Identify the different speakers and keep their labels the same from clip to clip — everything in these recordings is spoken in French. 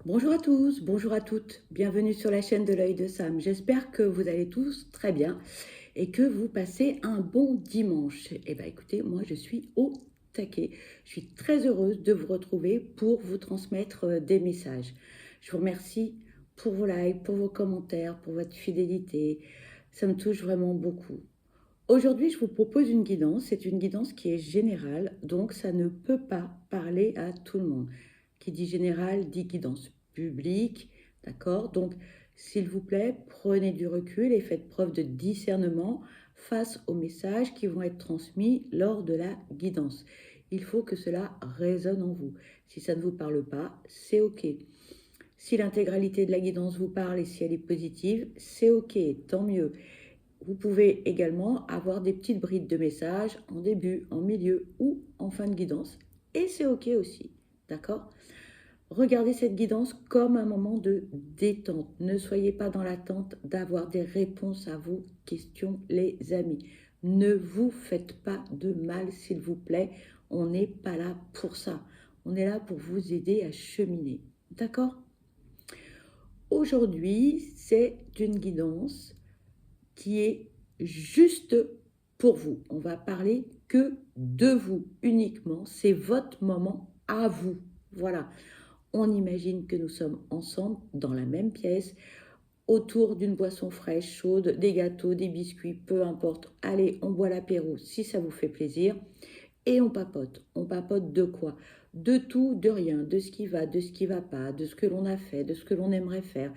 Speaker 1: Bonjour à tous, bonjour à toutes, bienvenue sur la chaîne de l'œil de Sam. J'espère que vous allez tous très bien et que vous passez un bon dimanche. Eh bien écoutez, moi je suis au taquet. Je suis très heureuse de vous retrouver pour vous transmettre des messages. Je vous remercie pour vos likes, pour vos commentaires, pour votre fidélité. Ça me touche vraiment beaucoup. Aujourd'hui, je vous propose une guidance. C'est une guidance qui est générale, donc ça ne peut pas parler à tout le monde. Qui dit général dit guidance publique, d'accord? Donc, s'il vous plaît, prenez du recul et faites preuve de discernement face aux messages qui vont être transmis lors de la guidance. Il faut que cela résonne en vous. Si ça ne vous parle pas, c'est OK. Si l'intégralité de la guidance vous parle et si elle est positive, c'est OK, tant mieux. Vous pouvez également avoir des petites brides de messages en début, en milieu ou en fin de guidance. Et c'est OK aussi. D'accord? Regardez cette guidance comme un moment de détente. Ne soyez pas dans l'attente d'avoir des réponses à vos questions, les amis. Ne vous faites pas de mal, s'il vous plaît. On n'est pas là pour ça. On est là pour vous aider à cheminer. D'accord? Aujourd'hui, c'est une guidance qui est juste pour vous. On va parler que de vous uniquement. C'est votre moment à vous. Voilà. On imagine que nous sommes ensemble dans la même pièce, autour d'une boisson fraîche, chaude, des gâteaux, des biscuits, peu importe. Allez, on boit l'apéro si ça vous fait plaisir. Et on papote. On papote de quoi? De tout, de rien, de ce qui va, de ce qui ne va pas, de ce que l'on a fait, de ce que l'on aimerait faire,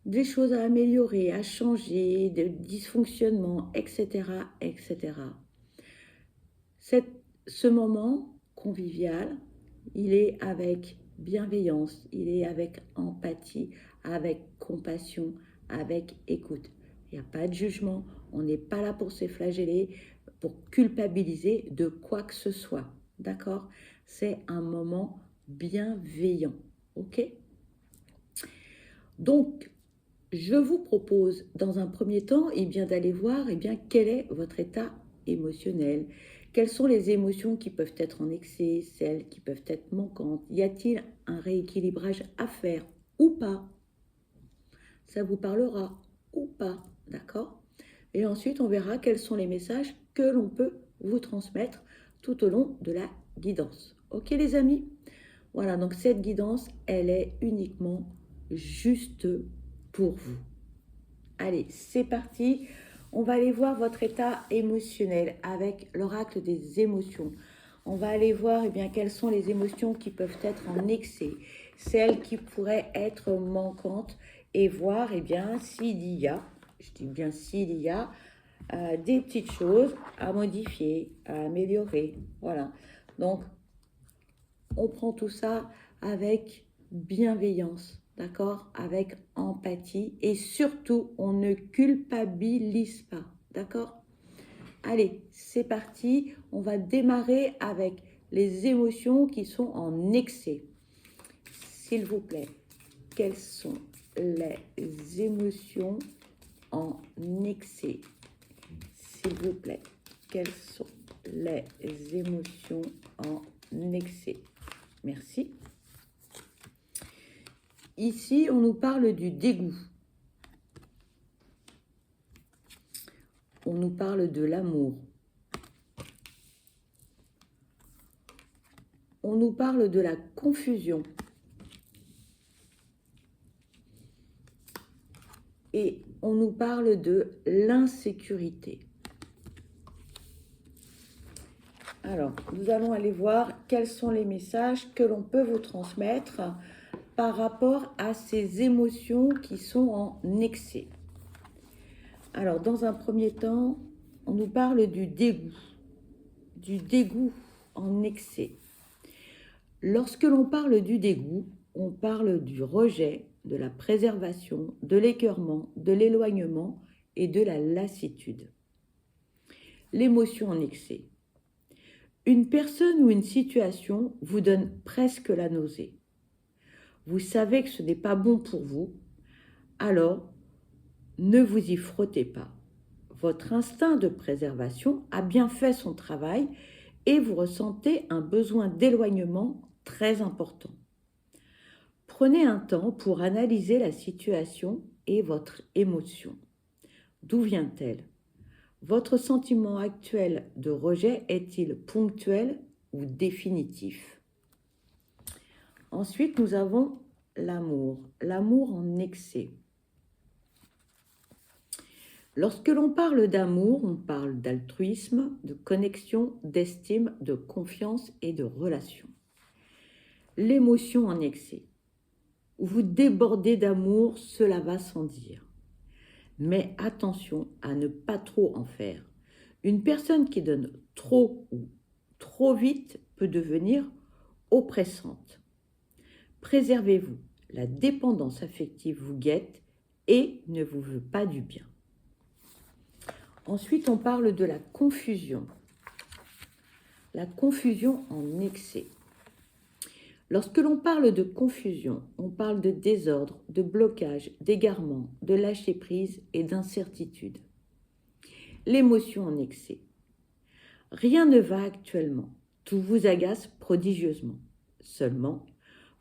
Speaker 1: des choses à améliorer, à changer, de dysfonctionnements, etc., etc. Ce moment convivial, il est avec bienveillance, il est avec empathie, avec compassion, avec écoute. Il n'y a pas de jugement, on n'est pas là pour se flageller, pour culpabiliser de quoi que ce soit. D'accord? C'est un moment bienveillant. OK? Donc, je vous propose dans un premier temps d'aller voir quel est votre état émotionnel. Quelles sont les émotions qui peuvent être en excès, celles qui peuvent être manquantes? Y a-t-il un rééquilibrage à faire ou pas? Ça vous parlera ou pas, d'accord? Et ensuite, on verra quels sont les messages que l'on peut vous transmettre tout au long de la guidance. Ok les amis? Voilà, donc cette guidance, elle est uniquement juste pour vous. Allez, c'est parti. On va aller voir votre état émotionnel avec l'oracle des émotions. On va aller voir quelles sont les émotions qui peuvent être en excès, celles qui pourraient être manquantes et voir s'il y a, je dis bien s'il y a, des petites choses à modifier, à améliorer. Voilà. Donc, on prend tout ça avec bienveillance, d'accord? Avec empathie et surtout, on ne culpabilise pas, d'accord? Allez, c'est parti. On va démarrer avec les émotions qui sont en excès. S'il vous plaît, quelles sont les émotions en excès? S'il vous plaît, quelles sont les émotions en excès? Merci. Ici, on nous parle du dégoût. On nous parle de l'amour. On nous parle de la confusion. Et on nous parle de l'insécurité. Alors, nous allons aller voir quels sont les messages que l'on peut vous transmettre par rapport à ces émotions qui sont en excès. Alors, dans un premier temps, on nous parle du dégoût en excès. Lorsque l'on parle du dégoût, on parle du rejet, de la préservation, de l'écœurement, de l'éloignement et de la lassitude. L'émotion en excès. Une personne ou une situation vous donne presque la nausée. Vous savez que ce n'est pas bon pour vous, alors ne vous y frottez pas. Votre instinct de préservation a bien fait son travail et vous ressentez un besoin d'éloignement très important. Prenez un temps pour analyser la situation et votre émotion. D'où vient-elle? Votre sentiment actuel de rejet est-il ponctuel ou définitif? Ensuite, nous avons l'amour. L'amour en excès. Lorsque l'on parle d'amour, on parle d'altruisme, de connexion, d'estime, de confiance et de relation. L'émotion en excès. Vous débordez d'amour, cela va sans dire. Mais attention à ne pas trop en faire. Une personne qui donne trop ou trop vite peut devenir oppressante. Préservez-vous. La dépendance affective vous guette et ne vous veut pas du bien. Ensuite, on parle de la confusion. La confusion en excès. Lorsque l'on parle de confusion, on parle de désordre, de blocage, d'égarement, de lâcher-prise et d'incertitude. L'émotion en excès. Rien ne va actuellement. Tout vous agace prodigieusement. Seulement,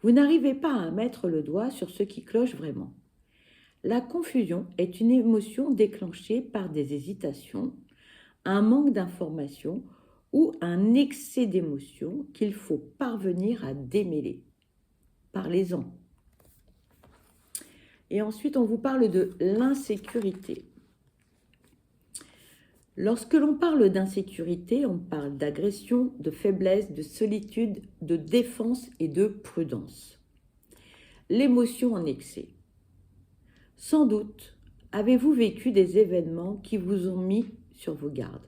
Speaker 1: vous n'arrivez pas à mettre le doigt sur ce qui cloche vraiment. La confusion est une émotion déclenchée par des hésitations, un manque d'information ou un excès d'émotion qu'il faut parvenir à démêler. Parlez-en. Et ensuite, on vous parle de l'insécurité. Lorsque l'on parle d'insécurité, on parle d'agression, de faiblesse, de solitude, de défense et de prudence. L'émotion en excès. Sans doute, avez-vous vécu des événements qui vous ont mis sur vos gardes.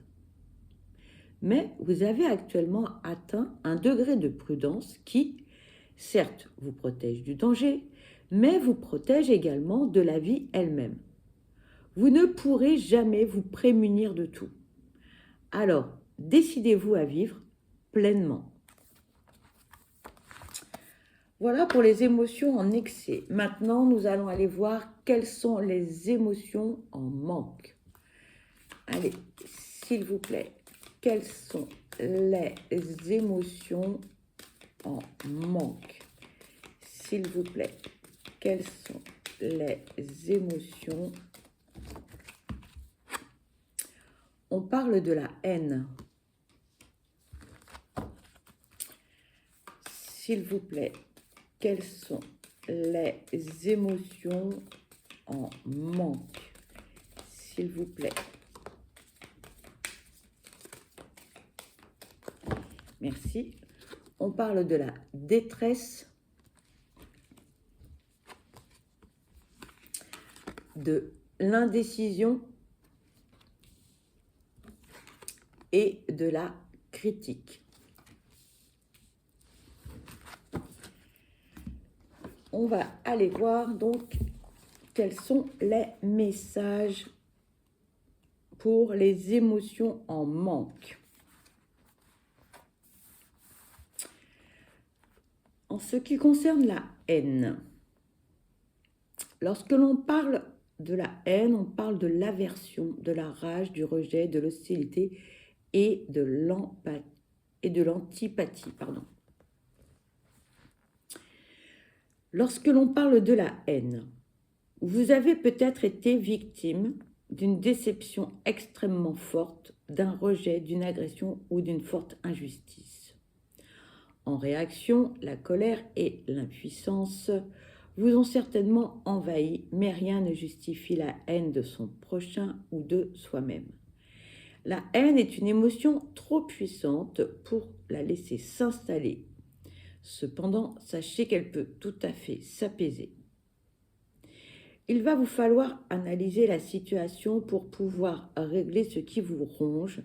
Speaker 1: Mais vous avez actuellement atteint un degré de prudence qui, certes, vous protège du danger, mais vous protège également de la vie elle-même. Vous ne pourrez jamais vous prémunir de tout. Alors, décidez-vous à vivre pleinement. Voilà pour les émotions en excès. Maintenant, nous allons aller voir quelles sont les émotions en manque. Allez, s'il vous plaît, quelles sont les émotions en manque? S'il vous plaît, quelles sont les émotions? On parle de la haine. S'il vous plaît, quelles sont les émotions en manque? S'il vous plaît. Merci. On parle de la détresse, de l'indécision et de la critique. On va aller voir donc quels sont les messages pour les émotions en manque. En ce qui concerne la haine, lorsque l'on parle de la haine, on parle de l'aversion, de la rage, du rejet, de l'hostilité et de l'antipathie. Lorsque l'on parle de la haine, vous avez peut-être été victime d'une déception extrêmement forte, d'un rejet, d'une agression ou d'une forte injustice. En réaction, la colère et l'impuissance vous ont certainement envahi, mais rien ne justifie la haine de son prochain ou de soi-même. La haine est une émotion trop puissante pour la laisser s'installer. Cependant, sachez qu'elle peut tout à fait s'apaiser. Il va vous falloir analyser la situation pour pouvoir régler ce qui vous ronge.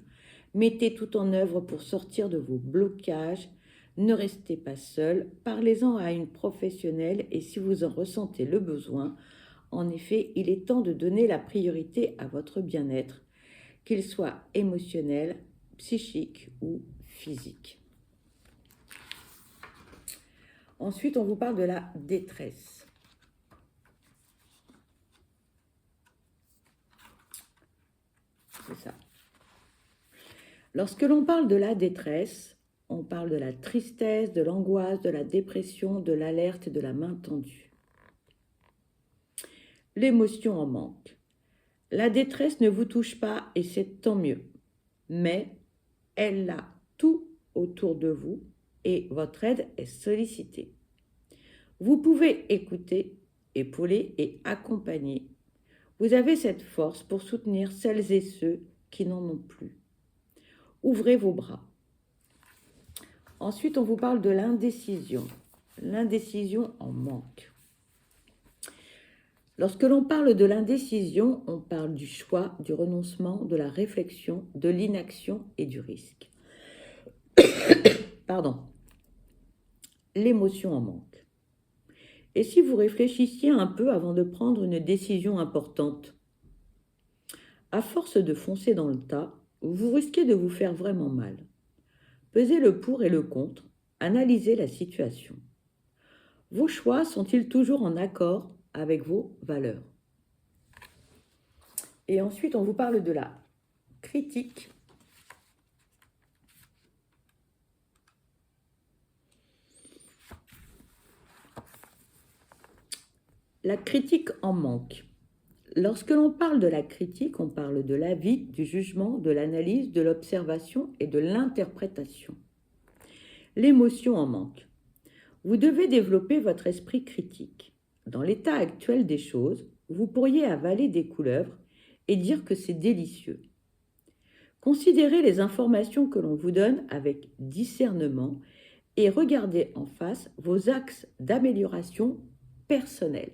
Speaker 1: Mettez tout en œuvre pour sortir de vos blocages. Ne restez pas seul, parlez-en à une professionnelle et si vous en ressentez le besoin, en effet, il est temps de donner la priorité à votre bien-être, qu'il soit émotionnel, psychique ou physique. Ensuite, on vous parle de la détresse. C'est ça. Lorsque l'on parle de la détresse, on parle de la tristesse, de l'angoisse, de la dépression, de l'alerte et de la main tendue. L'émotion en manque. La détresse ne vous touche pas et c'est tant mieux, mais elle a tout autour de vous et votre aide est sollicitée. Vous pouvez écouter, épauler et accompagner. Vous avez cette force pour soutenir celles et ceux qui n'en ont plus. Ouvrez vos bras. Ensuite, on vous parle de l'indécision. L'indécision en manque. Lorsque l'on parle de l'indécision, on parle du choix, du renoncement, de la réflexion, de l'inaction et du risque. Pardon. L'émotion en manque. Et si vous réfléchissiez un peu avant de prendre une décision importante? À force de foncer dans le tas, vous risquez de vous faire vraiment mal. Pesez le pour et le contre, analysez la situation. Vos choix sont-ils toujours en accord avec vos valeurs? Et ensuite, on vous parle de la critique. La critique en manque. Lorsque l'on parle de la critique, on parle de l'avis, du jugement, de l'analyse, de l'observation et de l'interprétation. L'émotion en manque. Vous devez développer votre esprit critique. Dans l'état actuel des choses, vous pourriez avaler des couleuvres et dire que c'est délicieux. Considérez les informations que l'on vous donne avec discernement et regardez en face vos axes d'amélioration personnelle.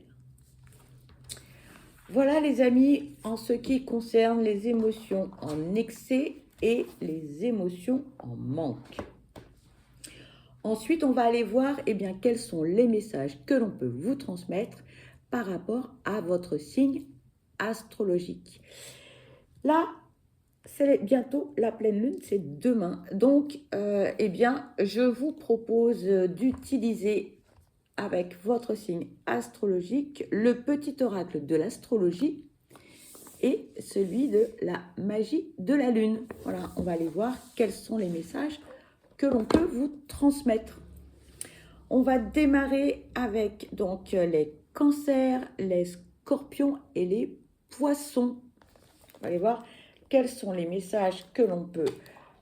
Speaker 1: Voilà les amis, en ce qui concerne les émotions en excès et les émotions en manque. Ensuite, on va aller voir quels sont les messages que l'on peut vous transmettre par rapport à votre signe astrologique. Là, c'est bientôt la pleine lune, c'est demain. Donc, je vous propose d'utiliser avec votre signe astrologique le petit oracle de l'astrologie et celui de la magie de la lune. Voilà, on va aller voir quels sont les messages que l'on peut vous transmettre. On va démarrer avec donc les cancers, les scorpions et les poissons. On va aller voir quels sont les messages que l'on peut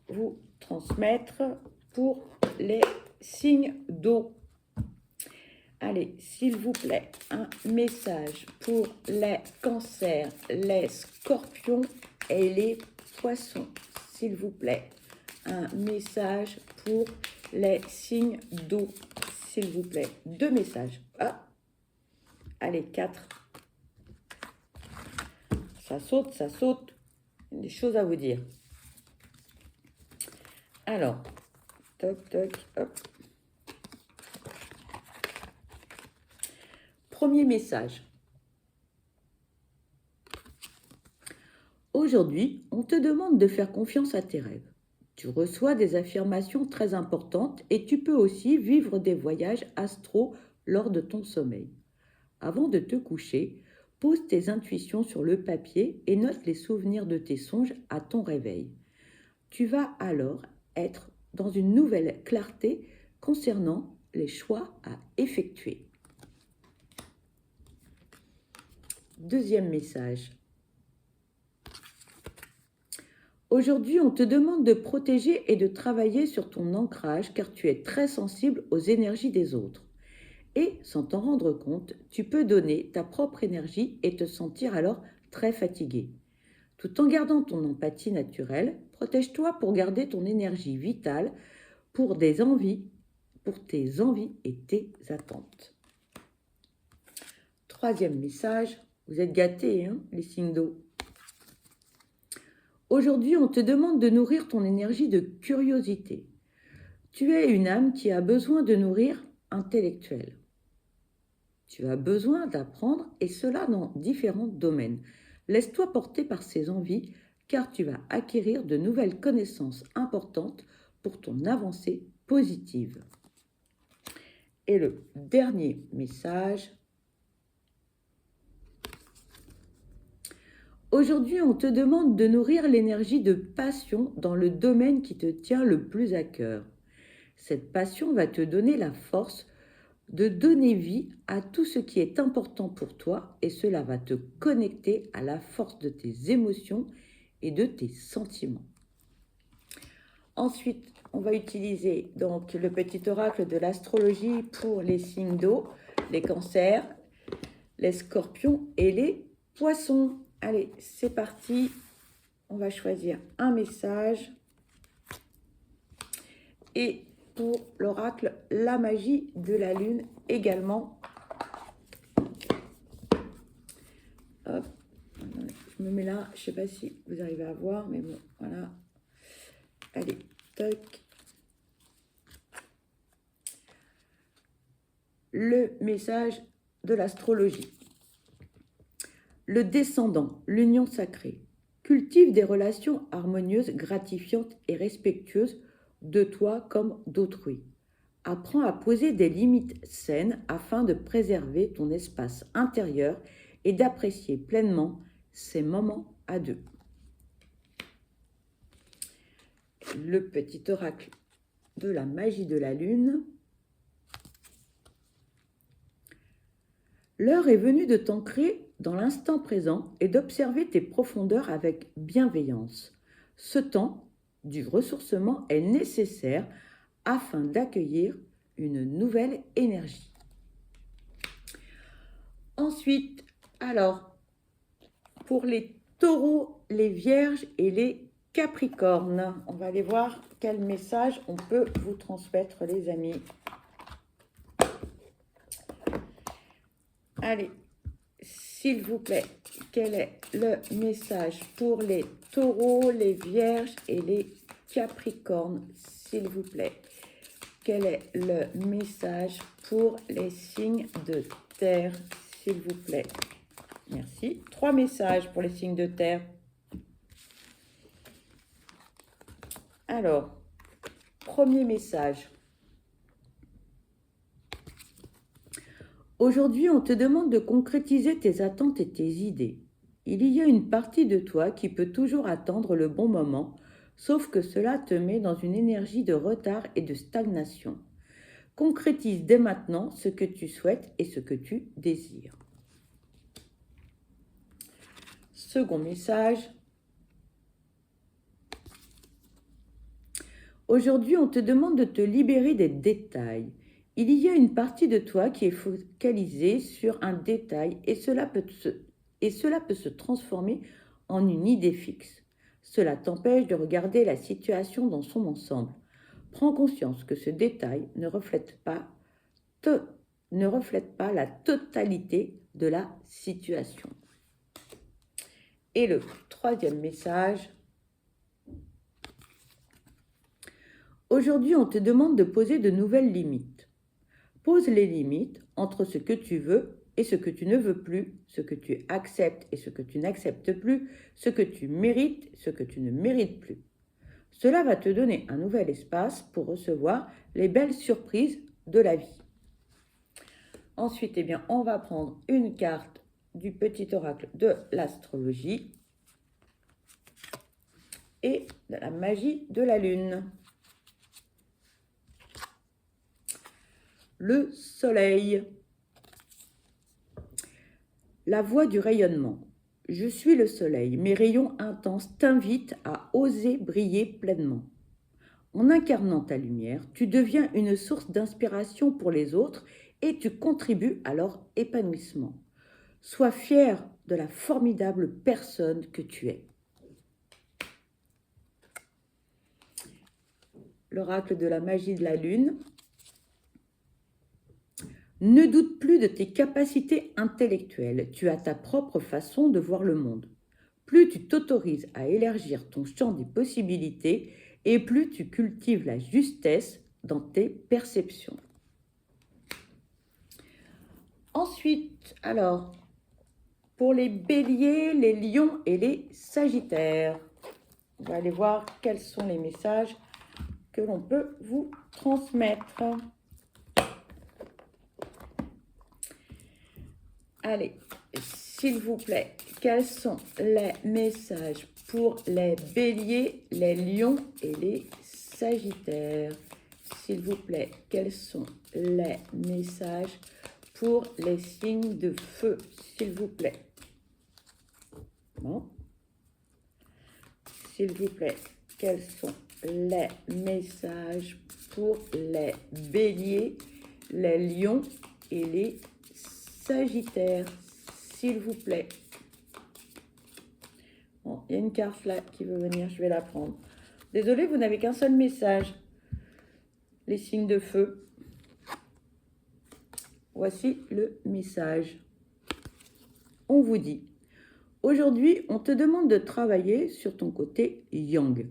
Speaker 1: vous transmettre pour les signes d'eau. Allez, s'il vous plaît, un message pour les cancers, les scorpions et les poissons. S'il vous plaît, un message pour les signes d'eau. S'il vous plaît, 2 messages. Ah, allez, 4. Ça saute, ça saute. Des choses à vous dire. Alors, toc, toc, hop. Premier message. Aujourd'hui, on te demande de faire confiance à tes rêves. Tu reçois des affirmations très importantes et tu peux aussi vivre des voyages astraux lors de ton sommeil. Avant de te coucher, pose tes intuitions sur le papier et note les souvenirs de tes songes à ton réveil. Tu vas alors être dans une nouvelle clarté concernant les choix à effectuer. Deuxième message. Aujourd'hui, on te demande de protéger et de travailler sur ton ancrage car tu es très sensible aux énergies des autres. Et sans t'en rendre compte, tu peux donner ta propre énergie et te sentir alors très fatigué. Tout en gardant ton empathie naturelle, protège-toi pour garder ton énergie vitale pour tes envies et tes attentes. Troisième message, vous êtes gâtés, les signes d'eau. Aujourd'hui, on te demande de nourrir ton énergie de curiosité. Tu es une âme qui a besoin de nourrir intellectuelle. Tu as besoin d'apprendre et cela dans différents domaines. Laisse-toi porter par ces envies car tu vas acquérir de nouvelles connaissances importantes pour ton avancée positive. Et le dernier message. Aujourd'hui, on te demande de nourrir l'énergie de passion dans le domaine qui te tient le plus à cœur. Cette passion va te donner la force de donner vie à tout ce qui est important pour toi et cela va te connecter à la force de tes émotions et de tes sentiments. Ensuite, on va utiliser donc le petit oracle de l'astrologie pour les signes d'eau, les cancers, les scorpions et les poissons. Allez, c'est parti. On va choisir un message. Et pour l'oracle, la magie de la lune également. Hop, je me mets là, je ne sais pas si vous arrivez à voir, mais bon, voilà. Allez, toc. Le message de l'astrologie. Le descendant, l'union sacrée, cultive des relations harmonieuses, gratifiantes et respectueuses de toi comme d'autrui. Apprends à poser des limites saines afin de préserver ton espace intérieur et d'apprécier pleinement ces moments à deux. Le petit oracle de la magie de la lune. L'heure est venue de t'ancrer dans l'instant présent et d'observer tes profondeurs avec bienveillance. Ce temps du ressourcement est nécessaire afin d'accueillir une nouvelle énergie. Ensuite, alors, pour les taureaux, les vierges et les capricornes, on va aller voir quel message on peut vous transmettre, les amis. Allez, s'il vous plaît, quel est le message pour les taureaux, les vierges et les capricornes, s'il vous plaît? Quel est le message pour les signes de terre, s'il vous plaît? Merci. 3 messages pour les signes de terre. Alors, premier message. Aujourd'hui, on te demande de concrétiser tes attentes et tes idées. Il y a une partie de toi qui peut toujours attendre le bon moment, sauf que cela te met dans une énergie de retard et de stagnation. Concrétise dès maintenant ce que tu souhaites et ce que tu désires. Second message. Aujourd'hui, on te demande de te libérer des détails. Il y a une partie de toi qui est focalisée sur un détail et cela peut se transformer en une idée fixe. Cela t'empêche de regarder la situation dans son ensemble. Prends conscience que ce détail ne reflète pas la totalité de la situation. Et le troisième message. Aujourd'hui, on te demande de poser de nouvelles limites. Pose les limites entre ce que tu veux et ce que tu ne veux plus, ce que tu acceptes et ce que tu n'acceptes plus, ce que tu mérites et ce que tu ne mérites plus. Cela va te donner un nouvel espace pour recevoir les belles surprises de la vie. Ensuite, eh bien, on va prendre une carte du petit oracle de l'astrologie et de la magie de la lune. Le soleil. La voie du rayonnement. Je suis le soleil. Mes rayons intenses t'invitent à oser briller pleinement. En incarnant ta lumière, tu deviens une source d'inspiration pour les autres et tu contribues à leur épanouissement. Sois fier de la formidable personne que tu es. L'oracle de la magie de la lune. Ne doute plus de tes capacités intellectuelles, tu as ta propre façon de voir le monde. Plus tu t'autorises à élargir ton champ des possibilités et plus tu cultives la justesse dans tes perceptions. Ensuite, alors, pour les béliers, les lions et les sagittaires, on va aller voir quels sont les messages que l'on peut vous transmettre. Allez, s'il vous plaît, quels sont les messages pour les béliers, les lions et les sagittaires? S'il s'il vous plaît, quels sont les messages pour les signes de feu, s'il vous plaît? Bon. S'il vous plaît, quels sont les messages pour les béliers, les lions et les sagittaires, s'il vous plaît? Bon, il y a une carte là qui veut venir, je vais la prendre. Désolée, vous n'avez qu'un seul message. Les signes de feu. Voici le message. On vous dit, aujourd'hui, on te demande de travailler sur ton côté yang.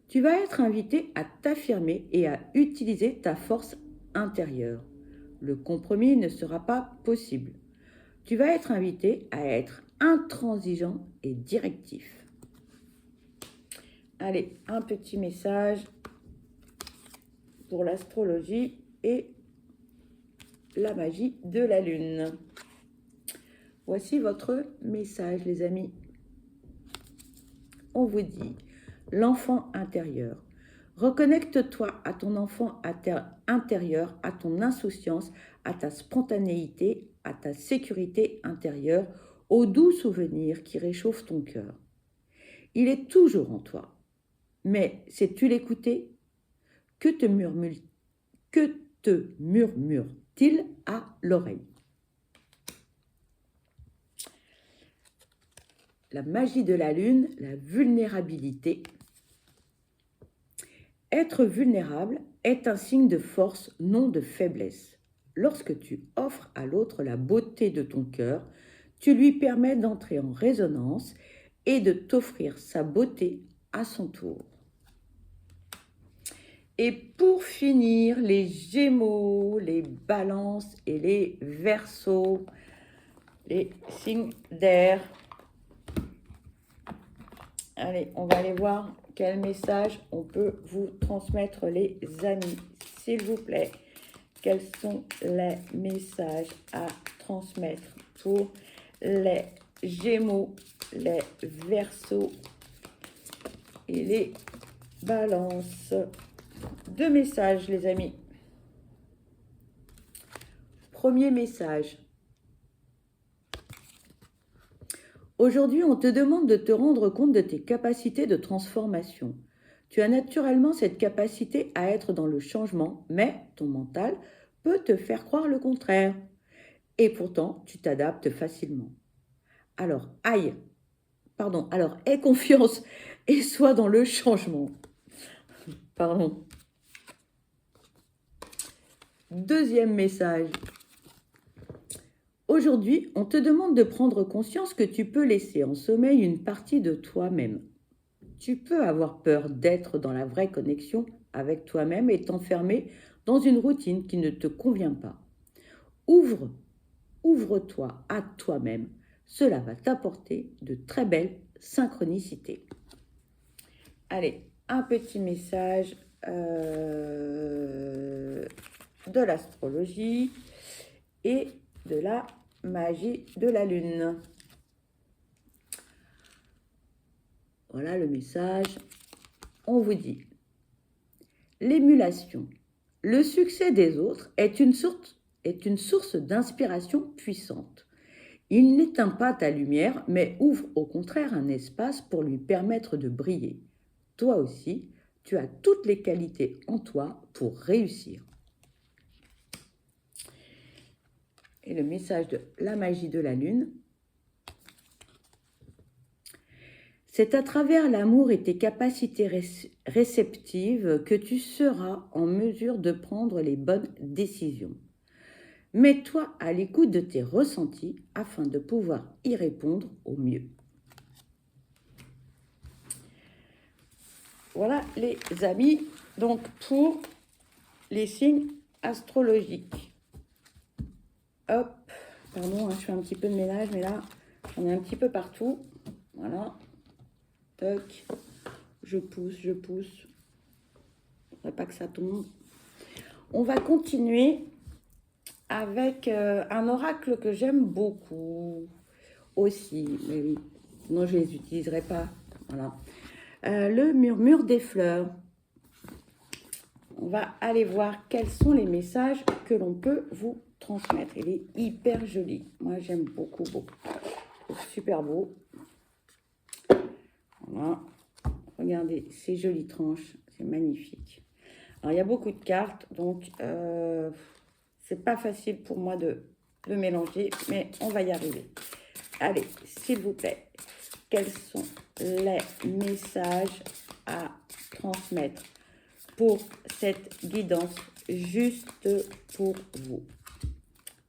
Speaker 1: Tu vas être invité à t'affirmer et à utiliser ta force intérieure. Le compromis ne sera pas possible. Tu vas être invité à être intransigeant et directif. Allez, un petit message pour l'astrologie et la magie de la lune. Voici votre message, les amis. On vous dit, l'enfant intérieur. Reconnecte-toi à ton enfant intérieur, à ton insouciance, à ta spontanéité, à ta sécurité intérieure, aux doux souvenirs qui réchauffent ton cœur. Il est toujours en toi. Mais sais-tu l'écouter? Que te murmure-t-il à l'oreille? La magie de la lune, la vulnérabilité. Être vulnérable est un signe de force, non de faiblesse. Lorsque tu offres à l'autre la beauté de ton cœur, tu lui permets d'entrer en résonance et de t'offrir sa beauté à son tour. Et pour finir, les Gémeaux, les Balances et les Verseaux, les signes d'air. Allez, on va aller voir quel message on peut vous transmettre, les amis. S'il vous plaît, quels sont les messages à transmettre pour les Gémeaux, les Verseaux et les Balances? Deux messages, les amis. Premier message. Aujourd'hui, on te demande de te rendre compte de tes capacités de transformation. Tu as naturellement cette capacité à être dans le changement, mais ton mental peut te faire croire le contraire. Et pourtant, tu t'adaptes facilement. Alors, aie confiance et sois dans le changement. Pardon. Deuxième message. Aujourd'hui, on te demande de prendre conscience que tu peux laisser en sommeil une partie de toi-même. Tu peux avoir peur d'être dans la vraie connexion avec toi-même et t'enfermer dans une routine qui ne te convient pas. Ouvre-toi à toi-même. Cela va t'apporter de très belles synchronicités. Allez, un petit message de l'astrologie et de la magie de la lune. Voilà le message. On vous dit, l'émulation. Le succès des autres est une source d'inspiration puissante. Il n'éteint pas ta lumière, mais ouvre au contraire un espace pour lui permettre de briller. Toi aussi, tu as toutes les qualités en toi pour réussir. Et le message de la magie de la lune. C'est à travers l'amour et tes capacités réceptives que tu seras en mesure de prendre les bonnes décisions. Mets-toi à l'écoute de tes ressentis afin de pouvoir y répondre au mieux. Voilà les amis, donc pour les signes astrologiques. Hop, pardon, je fais un petit peu de ménage, mais là, j'en ai un petit peu partout. Voilà. Toc. Je pousse. Il ne faudrait pas que ça tombe. On va continuer avec un oracle que j'aime beaucoup aussi. Mais oui, non, je ne les utiliserai pas. Voilà. Le murmure des fleurs. on va aller voir quels sont les messages que l'on peut vous transmettre. Il est hyper joli. Moi, j'aime beaucoup, beaucoup. Super beau. Voilà. Regardez, ces jolies tranches. C'est magnifique. Alors, il y a beaucoup de cartes, donc c'est pas facile pour moi de mélanger, mais on va y arriver. Allez, s'il vous plaît, quels sont les messages à transmettre pour cette guidance juste pour vous?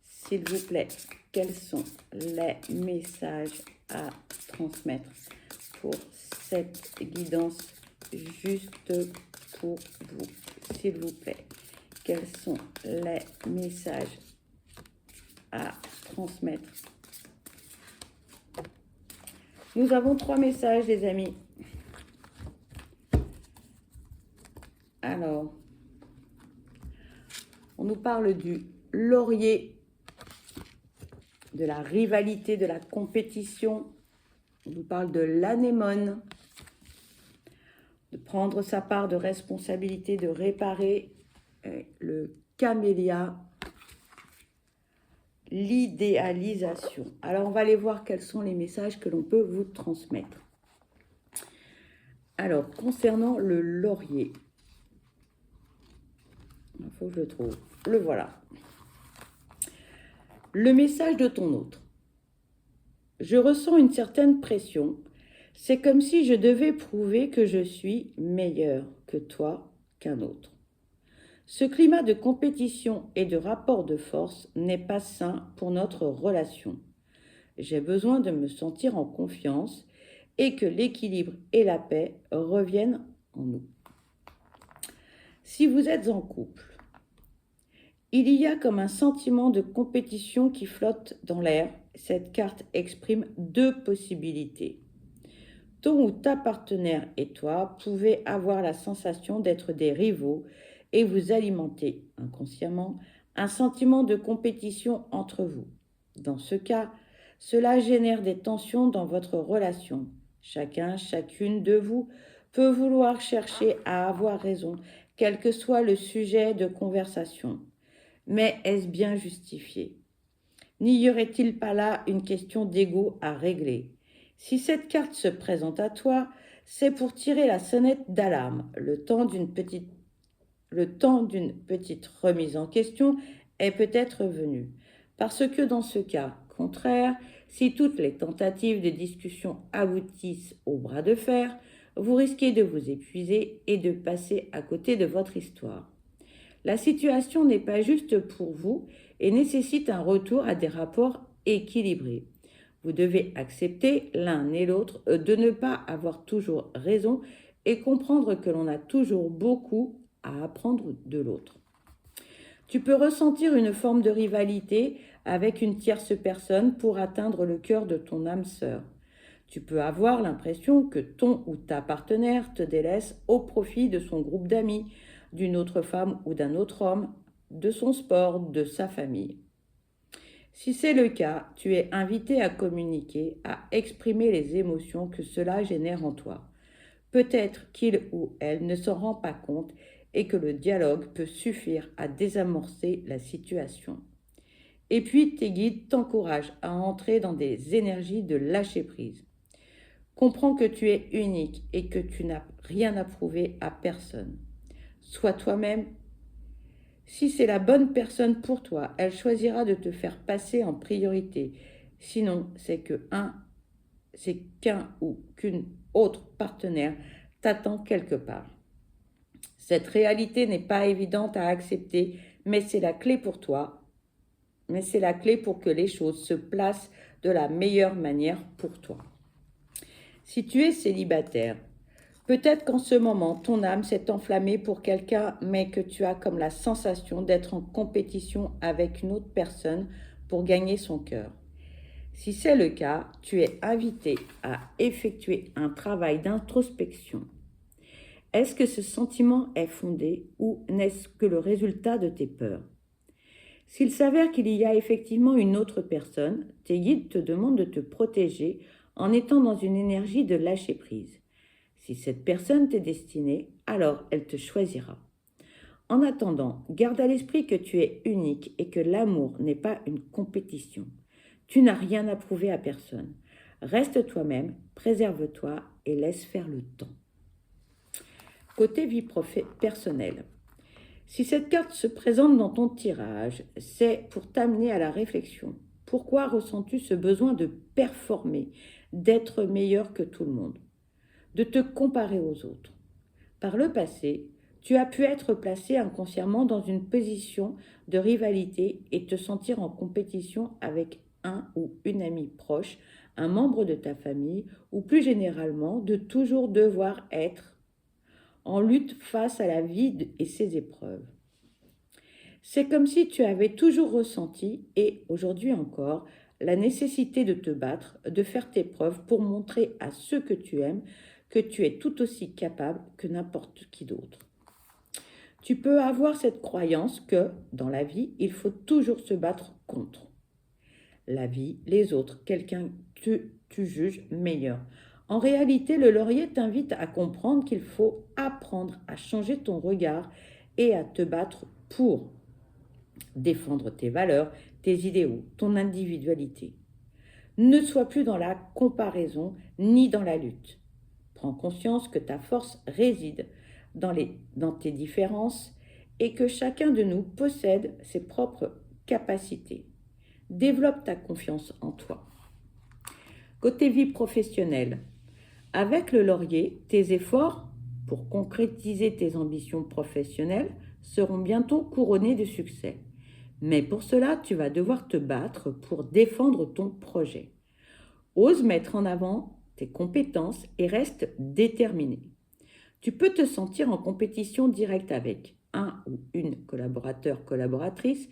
Speaker 1: S'il vous plaît, quels sont les messages à transmettre pour cette guidance juste pour vous? S'il vous plaît, quels sont les messages à transmettre? Nous avons 3 messages, les amis. Alors, on nous parle du laurier, de la rivalité, de la compétition. On nous parle de l'anémone, de prendre sa part de responsabilité, de réparer, le camélia, l'idéalisation. Alors, on va aller voir quels sont les messages que l'on peut vous transmettre. Alors, concernant le laurier, il faut que je le trouve. Le voilà. Le message de ton autre. Je ressens une certaine pression. C'est comme si je devais prouver que je suis meilleur que toi, qu'un autre. Ce climat de compétition et de rapport de force n'est pas sain pour notre relation. J'ai besoin de me sentir en confiance et que l'équilibre et la paix reviennent en nous. Si vous êtes en couple, il y a comme un sentiment de compétition qui flotte dans l'air. Cette carte exprime 2 possibilités. Ton ou ta partenaire et toi pouvez avoir la sensation d'être des rivaux et vous alimenter inconsciemment un sentiment de compétition entre vous. Dans ce cas, cela génère des tensions dans votre relation. Chacun, chacune de vous peut vouloir chercher à avoir raison, quel que soit le sujet de conversation. Mais est-ce bien justifié? N'y aurait-il pas là une question d'ego à régler? Si cette carte se présente à toi, c'est pour tirer la sonnette d'alarme. Le temps d'une petite remise en question est peut-être venu. Parce que dans ce cas contraire, si toutes les tentatives de discussion aboutissent au bras de fer, vous risquez de vous épuiser et de passer à côté de votre histoire. La situation n'est pas juste pour vous et nécessite un retour à des rapports équilibrés. Vous devez accepter l'un et l'autre de ne pas avoir toujours raison et comprendre que l'on a toujours beaucoup à apprendre de l'autre. Tu peux ressentir une forme de rivalité avec une tierce personne pour atteindre le cœur de ton âme sœur. Tu peux avoir l'impression que ton ou ta partenaire te délaisse au profit de son groupe d'amis, d'une autre femme ou d'un autre homme, de son sport, de sa famille. Si c'est le cas, tu es invité à communiquer, à exprimer les émotions que cela génère en toi. Peut-être qu'il ou elle ne s'en rend pas compte et que le dialogue peut suffire à désamorcer la situation. Et puis tes guides t'encouragent à entrer dans des énergies de lâcher prise. Comprends que tu es unique et que tu n'as rien à prouver à personne. Sois toi-même. Si c'est la bonne personne pour toi, elle choisira de te faire passer en priorité. Sinon, c'est qu'un ou qu'une autre partenaire t'attend quelque part. Cette réalité n'est pas évidente à accepter, mais c'est la clé pour toi. Mais c'est la clé pour que les choses se placent de la meilleure manière pour toi. Si tu es célibataire, peut-être qu'en ce moment, ton âme s'est enflammée pour quelqu'un, mais que tu as comme la sensation d'être en compétition avec une autre personne pour gagner son cœur. Si c'est le cas, tu es invité à effectuer un travail d'introspection. Est-ce que ce sentiment est fondé ou n'est-ce que le résultat de tes peurs? S'il s'avère qu'il y a effectivement une autre personne, tes guides te demandent de te protéger en étant dans une énergie de lâcher prise. Si cette personne t'est destinée, alors elle te choisira. En attendant, garde à l'esprit que tu es unique et que l'amour n'est pas une compétition. Tu n'as rien à prouver à personne. Reste toi-même, préserve-toi et laisse faire le temps. Côté vie personnelle. Si cette carte se présente dans ton tirage, c'est pour t'amener à la réflexion. Pourquoi ressens-tu ce besoin de performer, d'être meilleur que tout le monde, de te comparer aux autres? Par le passé, tu as pu être placé inconsciemment dans une position de rivalité et te sentir en compétition avec un ou une amie proche, un membre de ta famille ou plus généralement de toujours devoir être en lutte face à la vie et ses épreuves. C'est comme si tu avais toujours ressenti, et aujourd'hui encore, la nécessité de te battre, de faire tes preuves pour montrer à ceux que tu aimes que tu es tout aussi capable que n'importe qui d'autre. Tu peux avoir cette croyance que, dans la vie, il faut toujours se battre contre la vie, les autres, quelqu'un que tu juges meilleur. En réalité, le laurier t'invite à comprendre qu'il faut apprendre à changer ton regard et à te battre pour défendre tes valeurs, tes idéaux, ton individualité. Ne sois plus dans la comparaison ni dans la lutte. Prends conscience que ta force réside dans tes différences et que chacun de nous possède ses propres capacités. Développe ta confiance en toi. Côté vie professionnelle, avec le laurier, tes efforts pour concrétiser tes ambitions professionnelles seront bientôt couronnés de succès. Mais pour cela, tu vas devoir te battre pour défendre ton projet. Ose mettre en avant tes compétences et reste déterminé. Tu peux te sentir en compétition directe avec un ou une collaboratrice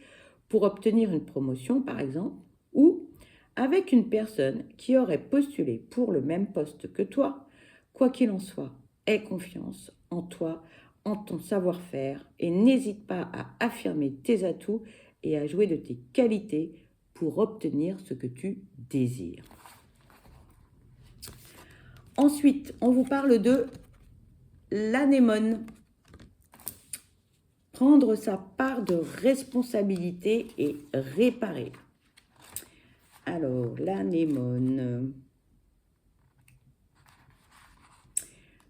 Speaker 1: pour obtenir une promotion par exemple, ou avec une personne qui aurait postulé pour le même poste que toi. Quoi qu'il en soit, aie confiance en toi, en ton savoir-faire et n'hésite pas à affirmer tes atouts et à jouer de tes qualités pour obtenir ce que tu désires. Ensuite, on vous parle de l'anémone. Prendre sa part de responsabilité et réparer. Alors, l'anémone.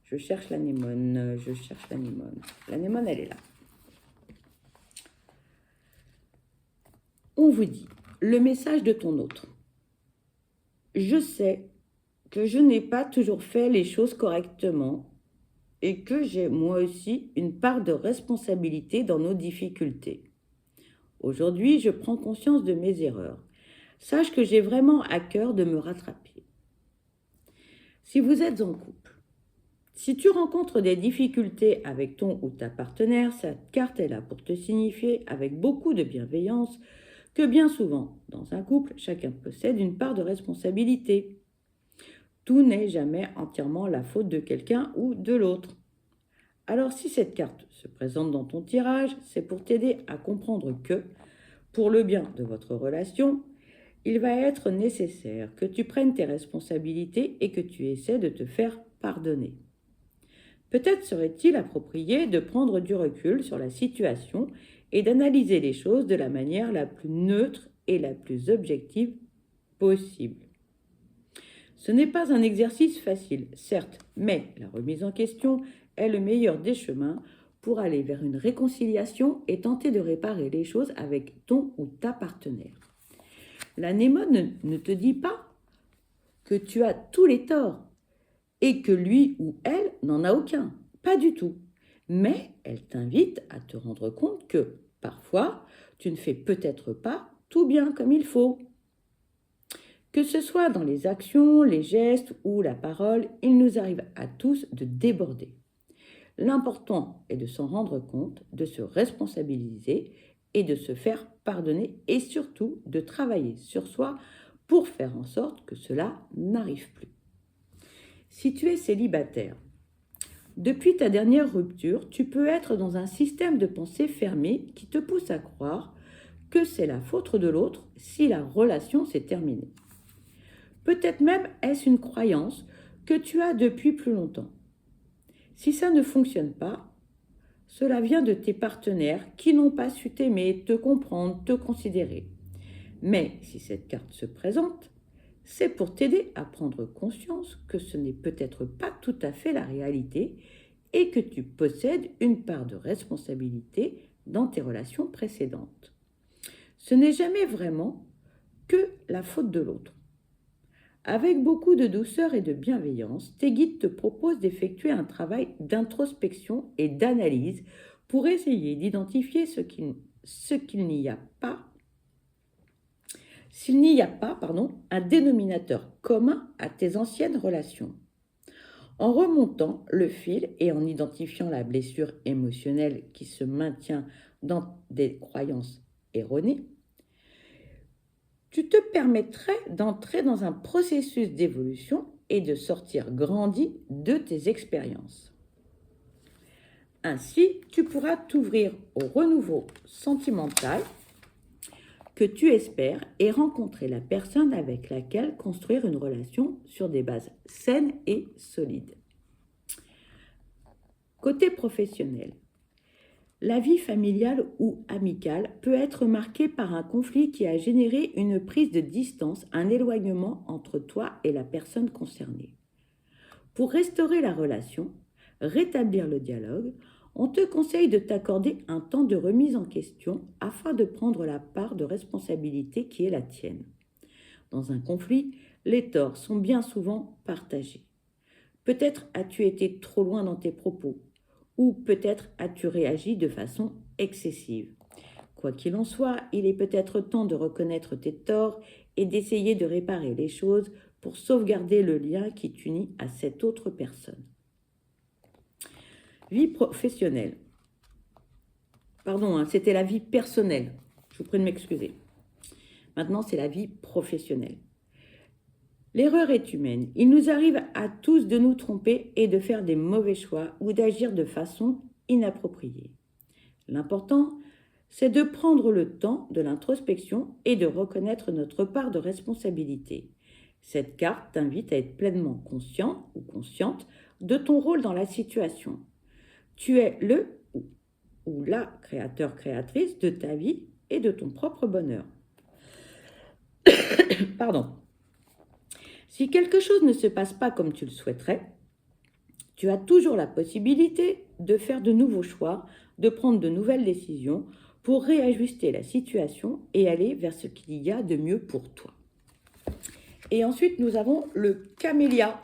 Speaker 1: Je cherche l'anémone. L'anémone, elle est là. On vous dit, le message de ton autre. Je sais que je n'ai pas toujours fait les choses correctement et que j'ai moi aussi une part de responsabilité dans nos difficultés. Aujourd'hui, je prends conscience de mes erreurs. Sache que j'ai vraiment à cœur de me rattraper. Si vous êtes en couple, si tu rencontres des difficultés avec ton ou ta partenaire, cette carte est là pour te signifier avec beaucoup de bienveillance que bien souvent, dans un couple, chacun possède une part de responsabilité. Tout n'est jamais entièrement la faute de quelqu'un ou de l'autre. Alors si cette carte se présente dans ton tirage, c'est pour t'aider à comprendre que, pour le bien de votre relation, il va être nécessaire que tu prennes tes responsabilités et que tu essaies de te faire pardonner. Peut-être serait-il approprié de prendre du recul sur la situation et d'analyser les choses de la manière la plus neutre et la plus objective possible. Ce n'est pas un exercice facile, certes, mais la remise en question est le meilleur des chemins pour aller vers une réconciliation et tenter de réparer les choses avec ton ou ta partenaire. L'anémone ne te dit pas que tu as tous les torts et que lui ou elle n'en a aucun, pas du tout. Mais elle t'invite à te rendre compte que, parfois, tu ne fais peut-être pas tout bien comme il faut. Que ce soit dans les actions, les gestes ou la parole, il nous arrive à tous de déborder. L'important est de s'en rendre compte, de se responsabiliser et de se faire pardonner et surtout de travailler sur soi pour faire en sorte que cela n'arrive plus. Si tu es célibataire, depuis ta dernière rupture, tu peux être dans un système de pensée fermé qui te pousse à croire que c'est la faute de l'autre si la relation s'est terminée. Peut-être même est-ce une croyance que tu as depuis plus longtemps. Si ça ne fonctionne pas, Cela vient de tes partenaires qui n'ont pas su t'aimer, te comprendre, te considérer. Mais si cette carte se présente, c'est pour t'aider à prendre conscience que ce n'est peut-être pas tout à fait la réalité et que tu possèdes une part de responsabilité dans tes relations précédentes. Ce n'est jamais vraiment que la faute de l'autre. Avec beaucoup de douceur et de bienveillance, tes guides te proposent d'effectuer un travail d'introspection et d'analyse pour essayer d'identifier s'il n'y a pas un dénominateur commun à tes anciennes relations. En remontant le fil et en identifiant la blessure émotionnelle qui se maintient dans des croyances erronées, tu te permettrais d'entrer dans un processus d'évolution et de sortir grandi de tes expériences. Ainsi, tu pourras t'ouvrir au renouveau sentimental que tu espères et rencontrer la personne avec laquelle construire une relation sur des bases saines et solides. Côté professionnel, la vie familiale ou amicale peut être marquée par un conflit qui a généré une prise de distance, un éloignement entre toi et la personne concernée. Pour restaurer la relation, rétablir le dialogue, on te conseille de t'accorder un temps de remise en question afin de prendre la part de responsabilité qui est la tienne. Dans un conflit, les torts sont bien souvent partagés. Peut-être as-tu été trop loin dans tes propos, ou peut-être as-tu réagi de façon excessive. Quoi qu'il en soit, il est peut-être temps de reconnaître tes torts et d'essayer de réparer les choses pour sauvegarder le lien qui t'unit à cette autre personne. Vie professionnelle. Pardon, c'était la vie personnelle. Je vous prie de m'excuser. Maintenant, c'est la vie professionnelle. L'erreur est humaine. Il nous arrive à tous de nous tromper et de faire des mauvais choix ou d'agir de façon inappropriée. L'important, c'est de prendre le temps de l'introspection et de reconnaître notre part de responsabilité. Cette carte t'invite à être pleinement conscient ou consciente de ton rôle dans la situation. Tu es le ou la créateur-créatrice de ta vie et de ton propre bonheur. Pardon. Si quelque chose ne se passe pas comme tu le souhaiterais, tu as toujours la possibilité de faire de nouveaux choix, de prendre de nouvelles décisions pour réajuster la situation et aller vers ce qu'il y a de mieux pour toi. Et ensuite, nous avons le camélia.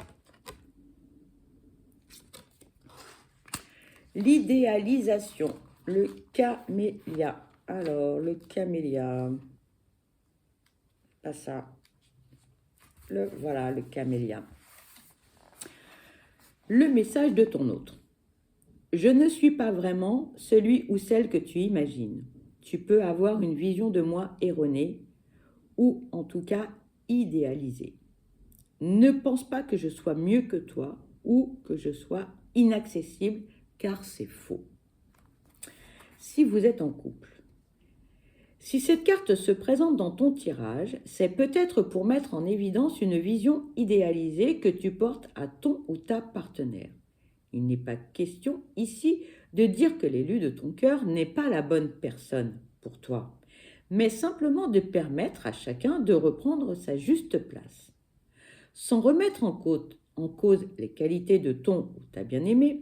Speaker 1: L'idéalisation. Le camélia. Alors, le camélia. Pas ça. Voilà, le camélia. Le message de ton autre. Je ne suis pas vraiment celui ou celle que tu imagines. Tu peux avoir une vision de moi erronée ou en tout cas idéalisée. Ne pense pas que je sois mieux que toi ou que je sois inaccessible car c'est faux. Si vous êtes en couple, si cette carte se présente dans ton tirage, c'est peut-être pour mettre en évidence une vision idéalisée que tu portes à ton ou ta partenaire. Il n'est pas question ici de dire que l'élu de ton cœur n'est pas la bonne personne pour toi, mais simplement de permettre à chacun de reprendre sa juste place. Sans remettre en cause les qualités de ton ou ta bien-aimée,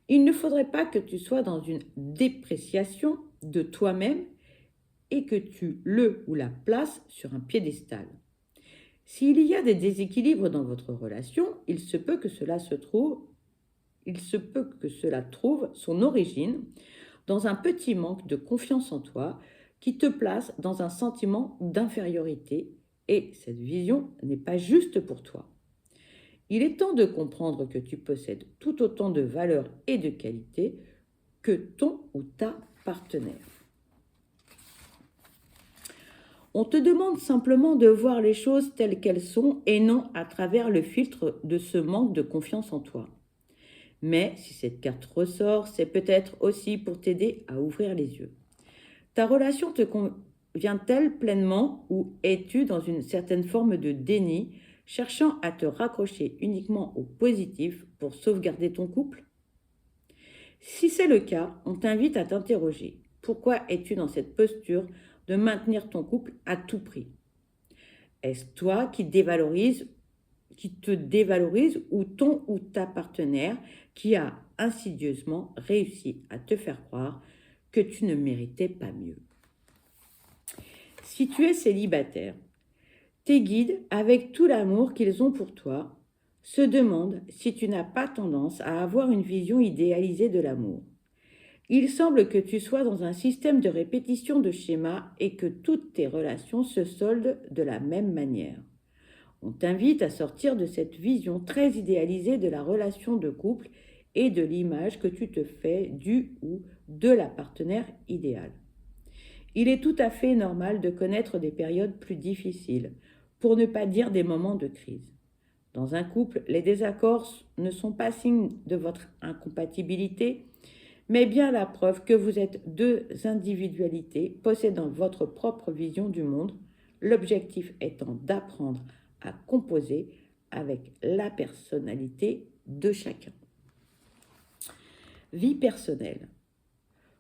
Speaker 1: il ne faudrait pas que tu sois dans une dépréciation de toi-même et que tu le ou la places sur un piédestal. S'il y a des déséquilibres dans votre relation, il se peut que cela trouve son origine dans un petit manque de confiance en toi qui te place dans un sentiment d'infériorité et cette vision n'est pas juste pour toi. Il est temps de comprendre que tu possèdes tout autant de valeur et de qualité que ton ou ta partenaire. On te demande simplement de voir les choses telles qu'elles sont et non à travers le filtre de ce manque de confiance en toi. Mais si cette carte ressort, c'est peut-être aussi pour t'aider à ouvrir les yeux. Ta relation te convient-elle pleinement ou es-tu dans une certaine forme de déni, cherchant à te raccrocher uniquement au positif pour sauvegarder ton couple ? Si c'est le cas, on t'invite à t'interroger. Pourquoi es-tu dans cette posture de maintenir ton couple à tout prix? Est-ce toi qui te dévalorise ou ton ou ta partenaire qui a insidieusement réussi à te faire croire que tu ne méritais pas mieux? Si tu es célibataire, tes guides, avec tout l'amour qu'ils ont pour toi, se demandent si tu n'as pas tendance à avoir une vision idéalisée de l'amour. Il semble que tu sois dans un système de répétition de schémas et que toutes tes relations se soldent de la même manière. On t'invite à sortir de cette vision très idéalisée de la relation de couple et de l'image que tu te fais du ou de la partenaire idéale. Il est tout à fait normal de connaître des périodes plus difficiles, pour ne pas dire des moments de crise. Dans un couple, les désaccords ne sont pas signe de votre incompatibilité, mais bien la preuve que vous êtes deux individualités possédant votre propre vision du monde, l'objectif étant d'apprendre à composer avec la personnalité de chacun. Vie personnelle.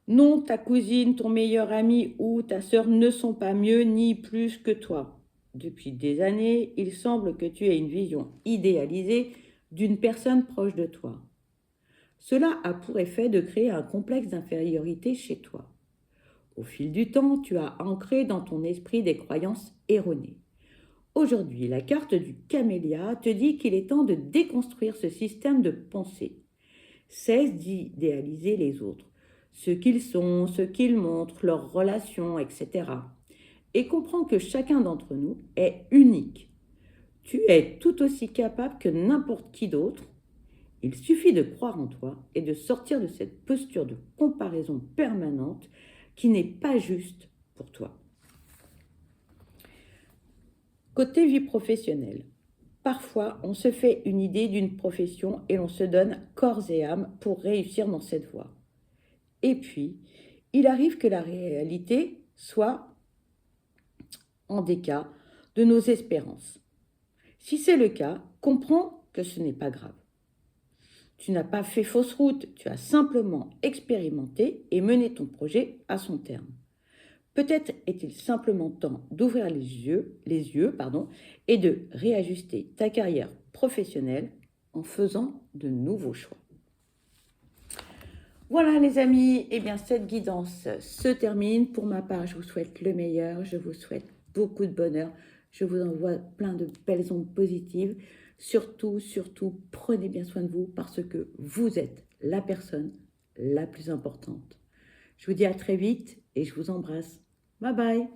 Speaker 1: Non, ta cousine, ton meilleur ami ou ta sœur ne sont pas mieux ni plus que toi. Depuis des années, il semble que tu aies une vision idéalisée d'une personne proche de toi. Cela a pour effet de créer un complexe d'infériorité chez toi. Au fil du temps, tu as ancré dans ton esprit des croyances erronées. Aujourd'hui, la carte du camélia te dit qu'il est temps de déconstruire ce système de pensée. Cesse d'idéaliser les autres, ce qu'ils sont, ce qu'ils montrent, leurs relations, etc. Et comprends que chacun d'entre nous est unique. Tu es tout aussi capable que n'importe qui d'autre. Il suffit de croire en toi et de sortir de cette posture de comparaison permanente qui n'est pas juste pour toi. Côté vie professionnelle, parfois on se fait une idée d'une profession et l'on se donne corps et âme pour réussir dans cette voie. Et puis, il arrive que la réalité soit en décalage de nos espérances. Si c'est le cas, comprends que ce n'est pas grave. Tu n'as pas fait fausse route, tu as simplement expérimenté et mené ton projet à son terme. Peut-être est-il simplement temps d'ouvrir les yeux, et de réajuster ta carrière professionnelle en faisant de nouveaux choix. Voilà les amis, eh bien cette guidance se termine. Pour ma part, je vous souhaite le meilleur, je vous souhaite beaucoup de bonheur, je vous envoie plein de belles ondes positives. Surtout, prenez bien soin de vous parce que vous êtes la personne la plus importante. Je vous dis à très vite et je vous embrasse. Bye bye.